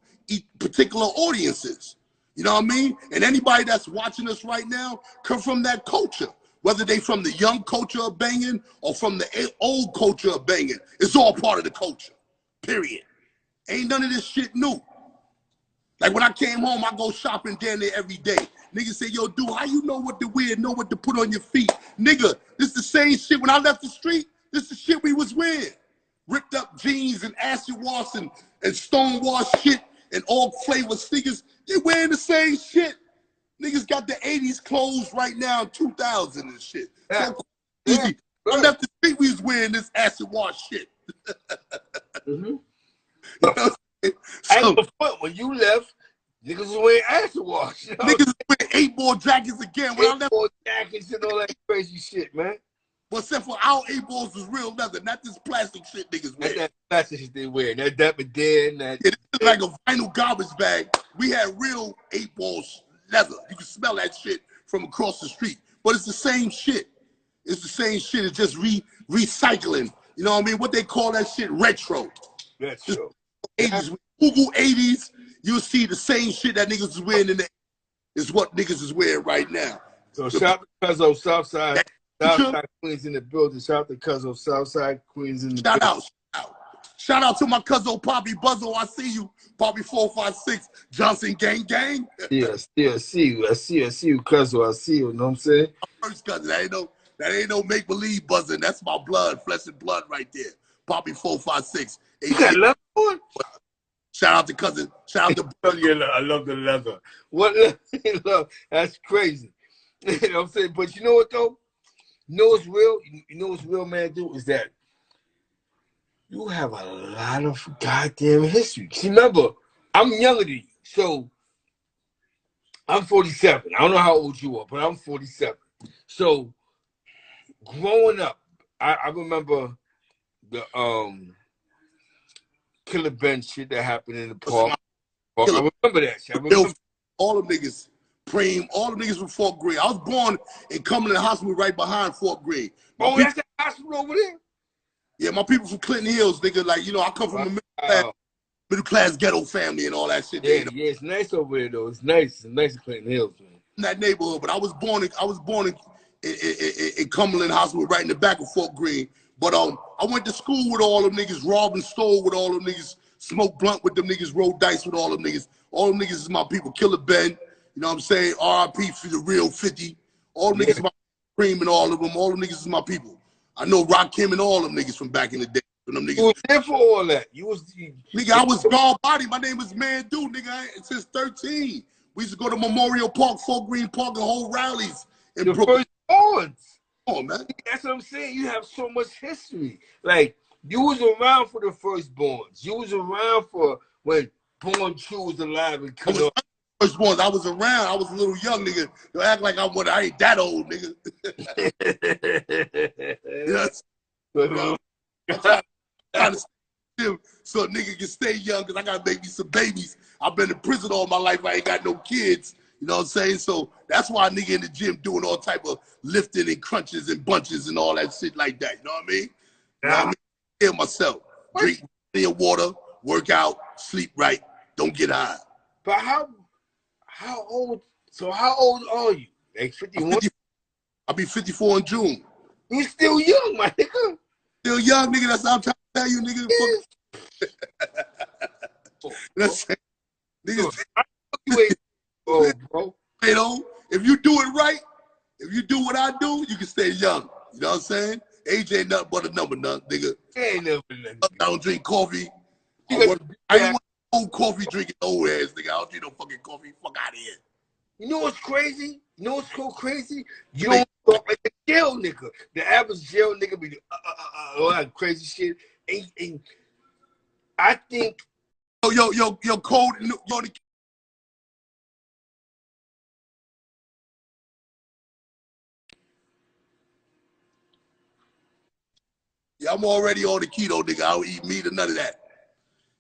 B: particular audiences. You know what I mean? And anybody that's watching us right now come from that culture. Whether they from the young culture of banging or from the old culture of banging. It's all part of the culture, period. Ain't none of this shit new. Like when I came home, I go shopping down there every day. Niggas say, yo, dude, how you know what to wear, know what to put on your feet? Nigga, this the same shit when I left the street. This is the shit we was wearing. Ripped up jeans and acid wash and stone wash shit and all flavor sneakers. They wearing the same shit. Niggas got the 80s clothes right now, 2000 and shit. So easy. I left the street, we was wearing this acid wash shit.
A: Mm-hmm.
B: You know
A: so, when you left, niggas was wearing acid wash. You know?
B: Niggas was wearing 8-ball jackets again. When
A: 8-ball jackets and all that crazy shit, man.
B: But except for our 8-balls was real leather, not this plastic shit niggas wear.
A: That plastic shit they wear. That Dapper Dan.
B: It is like a vinyl garbage bag. We had real 8-balls leather. You can smell that shit from across the street. But it's the same shit. It's the same shit. It's just recycling. You know what I mean? What they call that shit? Retro.
A: Retro.
B: 80s. Google 80s, you'll see the same shit that niggas is wearing in the is what niggas is wearing right now.
A: So shout to Cuzzo Southside. Southside Queens in the building. Shout out to Cuzzo Southside Queens in the building.
B: Shout out to my cousin Poppy Buzzo. I see you. Poppy 456 Johnson Gang Gang.
A: Yes, I see you. I see you, Cuzzo. I see you. You know what I'm saying?
B: My first cousin. That ain't no make-believe buzzing. That's my blood, flesh and blood right there. Poppy 456.
A: You got leather on?
B: Shout out to cousin. Shout out to
A: I love the leather. What? That's crazy. You know what I'm saying? But you know what though? You know what's real? You know what's real, man, do is that you have a lot of goddamn history. See, remember, I'm younger than you, so I'm 47. I don't know how old you are, but I'm 47. So growing up, I remember the Killer Ben shit that happened in the park. I remember that shit. I remember.
B: All them niggas, Preem, all them niggas from Fort Greene. I was born in Cumberland Hospital right behind Fort Greene.
A: That's the hospital over there?
B: Yeah, my people from Clinton Hills, nigga. Like, you know, I come from a middle class ghetto family and all that shit.
A: Yeah, yeah, it's nice over there though. It's nice. It's nice in Clinton Hills, man.
B: In that neighborhood, but I was born in Cumberland Hospital, right in the back of Fort Greene. But I went to school with all them niggas, robbed and stole with all them niggas, smoked blunt with them niggas, rolled dice with all them niggas. All them niggas is my people. Killer Ben, you know what I'm saying? R.I.P. for the real 50. All them niggas is my Cream and all of them. All them niggas is my people. I know Rakim and all them niggas from back in the day. Them niggas.
A: You was there for all that.
B: Nigga, I was guard body. My name was Mandu, nigga. Since 13. We used to go to Memorial Park, Fort Greene Park, and hold rallies in Brooklyn.
A: Firstborns.
B: Oh, man.
A: That's what I'm saying. You have so much history. Like, you was around for the firstborns. You was around for when Born True was alive and cut off.
B: Firstborns, I was around. I was a little young, nigga. Don't act like I ain't that old, nigga. You know? I'm trying to so a nigga can stay young because I got to make me some babies. I've been in prison all my life. I ain't got no kids. You know what I'm saying? So that's why a nigga in the gym doing all type of lifting and crunches and bunches and all that shit like that. You know what I mean? You know what I mean? Heal myself. Drink plenty of water, work out, sleep right, don't get high.
A: But how old? So how old are you? Like 51?
B: I'll be 54 in June.
A: You still young, my nigga.
B: Still young, nigga. That's what I'm trying to tell you, nigga. That's niggas.
A: Bro.
B: You know, if you do it right, if you do what I do, you can stay young. You know what I'm saying? Age ain't nothing but a number, nigga.
A: Ain't nothing.
B: I don't drink coffee. I ain't want old coffee drinking old ass, nigga. I don't drink no fucking coffee. Fuck out of here.
A: You know what's crazy? You know what's so crazy? You don't talk like a jail nigga. The average jail nigga be all that crazy shit. And I think
B: yo, code. Yeah, I'm already on the keto, nigga. I don't eat meat or none of that.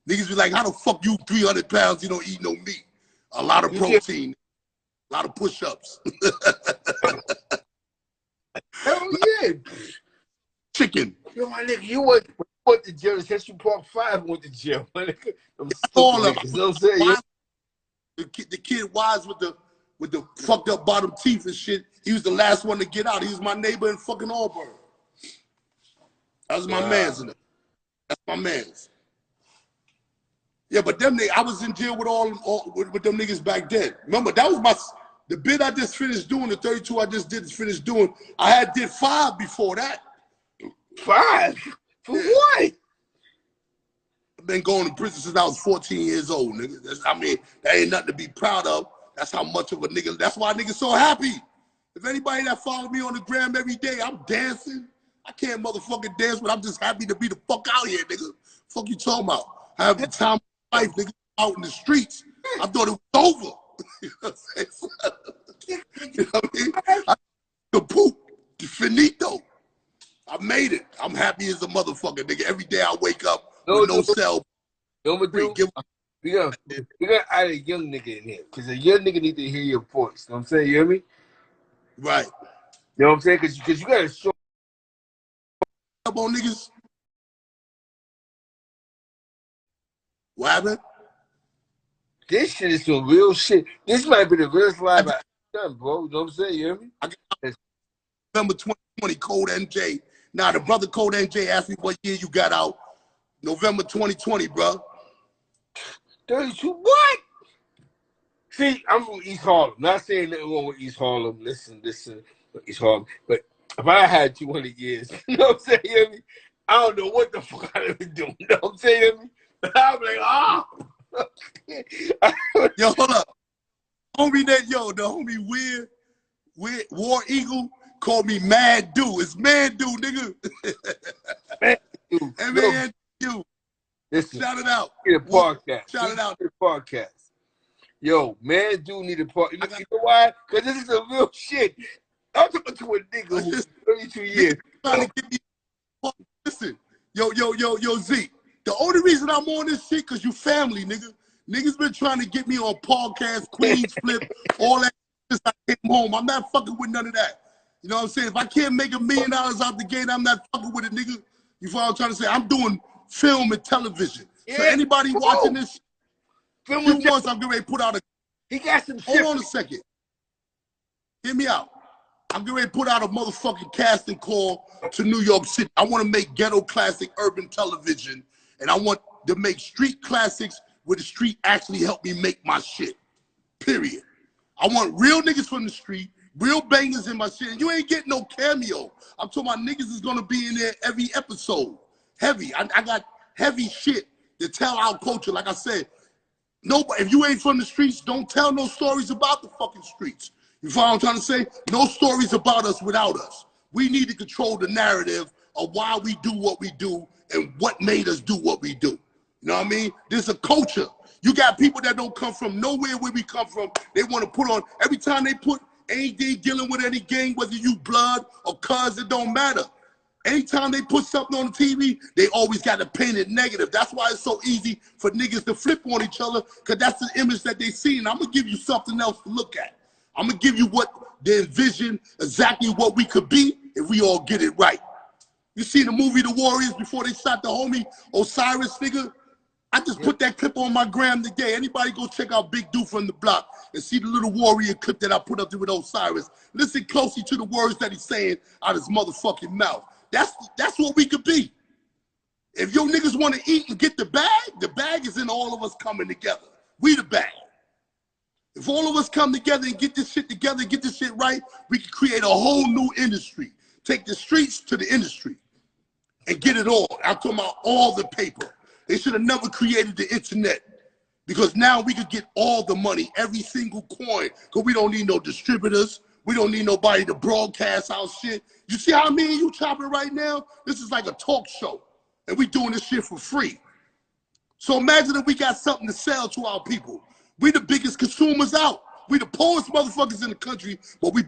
B: Niggas be like, how the fuck you 300 pounds, you don't eat no meat? A lot of protein, a lot of push-ups.
A: Hell yeah.
B: Chicken.
A: Yo, my nigga, you went to jail. Central Park 5 went to jail, my nigga.
B: All of them.
A: You know what I'm saying?
B: The kid Wise with the fucked up bottom teeth and shit, he was the last one to get out. He was my neighbor in fucking Auburn. That was my man's in it. That's my man's. Yeah, but them niggas, I was in jail with them niggas back then. Remember, that was the bid I just finished doing, the 32 I just finished doing. I did 5 before that.
A: 5? For what?
B: I've been going to prison since I was 14 years old, nigga. That ain't nothing to be proud of. That's how much of a nigga, that's why niggas so happy. If anybody that follow me on the gram every day, I'm dancing. I can't motherfucking dance, but I'm just happy to be the fuck out here, nigga. Fuck you talking about? I have the time of my life, nigga, out in the streets. I thought it was over. You know what I'm saying? You know what I mean? The poop, the finito. I made it. I'm happy as a motherfucker, nigga. Every day I wake up with no cell.
A: We got add a young nigga in here, because a young nigga need to hear your voice. You know what I'm saying? You hear me?
B: Right.
A: You know what I'm saying? Because you got to show
B: up on niggas. What happened?
A: This shit is some real shit. This might be the realest live I've done, bro. You know what I'm saying? You hear me?
B: November 2020, Code NJ. Now, the brother Code NJ asked me what year you got out. November 2020, bro.
A: 32, what? See, I'm from East Harlem. Not saying nothing wrong with East Harlem. Listen, East Harlem. But if I had 200 years, you know what I'm saying? You hear me? I don't know what the fuck I been doing. You know what I'm saying? I'm like, oh.
B: Yo, hold up. Homie the homie Weird War Eagle called me Mad Do. It's Mandu, nigga.
A: Man,
B: Mandu.
A: Listen,
B: shout it out.
A: Need a podcast.
B: Shout it out.
A: Need a podcast. Yo, Mandu need a podcast. You know why? Because this is a real shit. I'm talking to a nigga who's 32 years.
B: Trying to get me. Listen, yo, Z. The only reason I'm on this shit because you family, nigga. Niggas been trying to get me on podcast, Queens Flip, all that since I came home. I'm not fucking with none of that. You know what I'm saying? If I can't make $1 million out the gate, I'm not fucking with it, nigga. You follow what I'm trying to say? I'm doing film and television. Yeah, so anybody watching this, few months I'm getting ready to put out a...
A: He got some
B: shit. Hold on a second. Hear me out. I'm getting ready to put out a motherfucking casting call to New York City. I want to make ghetto classic urban television, and I want to make street classics where the street actually helped me make my shit, period. I want real niggas from the street, real bangers in my shit, and you ain't getting no cameo. I'm talking about niggas is gonna be in there every episode. Heavy, I got heavy shit to tell our culture. Like I said, nobody, if you ain't from the streets, don't tell no stories about the fucking streets. You follow what I'm trying to say? No stories about us without us. We need to control the narrative of why we do what we do and what made us do what we do. You know what I mean? There's a culture. You got people that don't come from nowhere where we come from. They want to put on, every time they put anything dealing with any gang, whether you blood or cuz, it don't matter. Anytime they put something on the TV, they always got to paint it negative. That's why it's so easy for niggas to flip on each other, because that's the image that they see. And I'm going to give you something else to look at. I'm going to give you what they envision, exactly what we could be if we all get it right. You see the movie The Warriors before they shot the homie Osiris, nigga? I just put that clip on my gram today. Anybody go check out Big Dude from the Block and see the little warrior clip that I put up there with Osiris. Listen closely to the words that he's saying out his motherfucking mouth. That's what we could be. If your niggas want to eat and get the bag is in all of us coming together. We the bag. If all of us come together and get this shit together, get this shit right, we can create a whole new industry. Take the streets to the industry and get it all. I'm talking about all the paper. They should have never created the internet, because now we could get all the money, every single coin, because we don't need no distributors. We don't need nobody to broadcast our shit. You see how me and you chopping right now? This is like a talk show, and we doing this shit for free. So imagine if we got something to sell to our people. We the biggest consumers out. We the poorest motherfuckers in the country, but we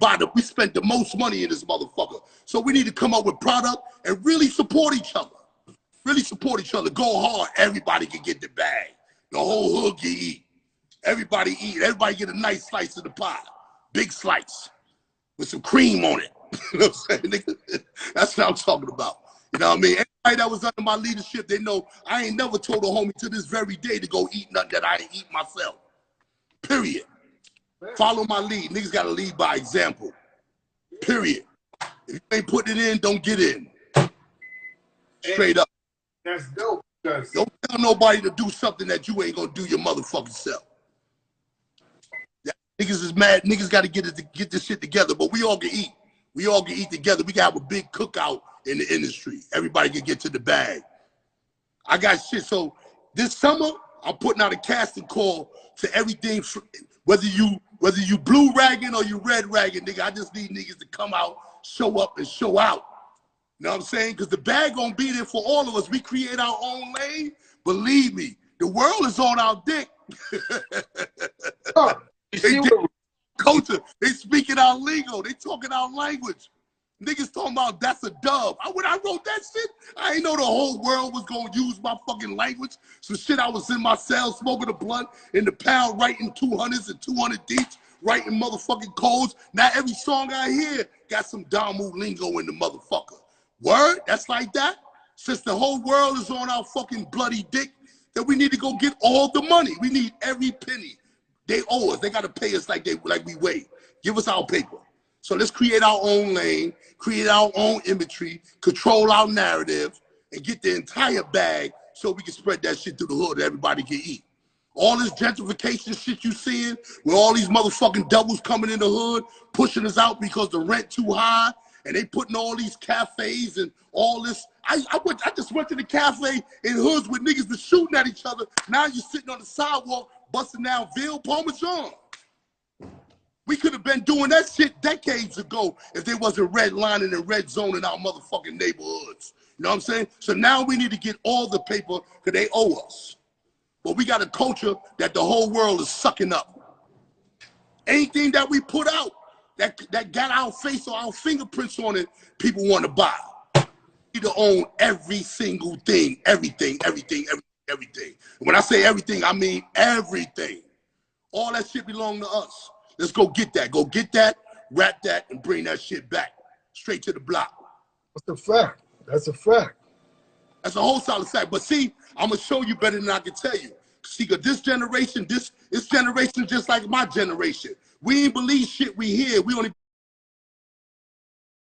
B: spend the most money in this motherfucker. So we need to come up with product and really support each other. Really support each other. Go hard. Everybody can get the bag. The whole hood can eat. Everybody eat. Everybody get a nice slice of the pie. Big slice. With some cream on it. You know what I'm saying? That's what I'm talking about. You know what I mean? Everybody that was under my leadership, they know I ain't never told a homie to this very day to go eat nothing that I ain't eat myself. Period. Follow my lead. Niggas got to lead by example. Period. If you ain't putting it in, don't get in. Straight up.
A: That's dope.
B: Don't tell nobody to do something that you ain't gonna do your motherfucking self. Yeah, niggas is mad. Niggas got to get this shit together. But we all can eat. We all can eat together. We can have a big cookout in the industry. Everybody can get to the bag. I got shit. So this summer, I'm putting out a casting call to everything. Whether you blue ragging or you red ragging, nigga, I just need niggas to come out, show up, and show out. You know what I'm saying? Because the bag gonna be there for all of us. We create our own lane. Believe me, the world is on our dick. Culture, they speaking our lingo. They talking our language. Niggas talking about that's a dub. When I wrote that shit, I ain't know the whole world was gonna use my fucking language. So shit, I was in my cell smoking a blunt in the pound, writing 200s and 200 deeps, writing motherfucking codes. Now every song I hear got some Damu lingo in the motherfucker. Word? That's like that? Since the whole world is on our fucking bloody dick, that we need to go get all the money. We need every penny. They owe us. They got to pay us like we weigh. Give us our paper. So let's create our own lane, create our own imagery, control our narrative, and get the entire bag so we can spread that shit through the hood that everybody can eat. All this gentrification shit you seeing, where all these motherfucking devils coming in the hood, pushing us out because the rent too high, and they putting all these cafes and all this I just went to the cafe in hoods with niggas was shooting at each other. Now you're sitting on the sidewalk busting down Ville Parmesan. We could have been doing that shit decades ago if there wasn't redlining and red zone in our motherfucking neighborhoods. You know what I'm saying? So now we need to get all the paper because they owe us. But we got a culture that the whole world is sucking up. Anything that we put out that got our face or our fingerprints on it, people want to buy. We need to own every single thing, everything. When I say everything, I mean everything. All that shit belong to us. Let's go get that. Go get that, wrap that, and bring that shit back straight to the block.
A: That's a fact. That's a fact.
B: That's a whole solid fact. But see, I'm gonna show you better than I can tell you. See, cause this generation just like my generation. We ain't believe shit we hear. We only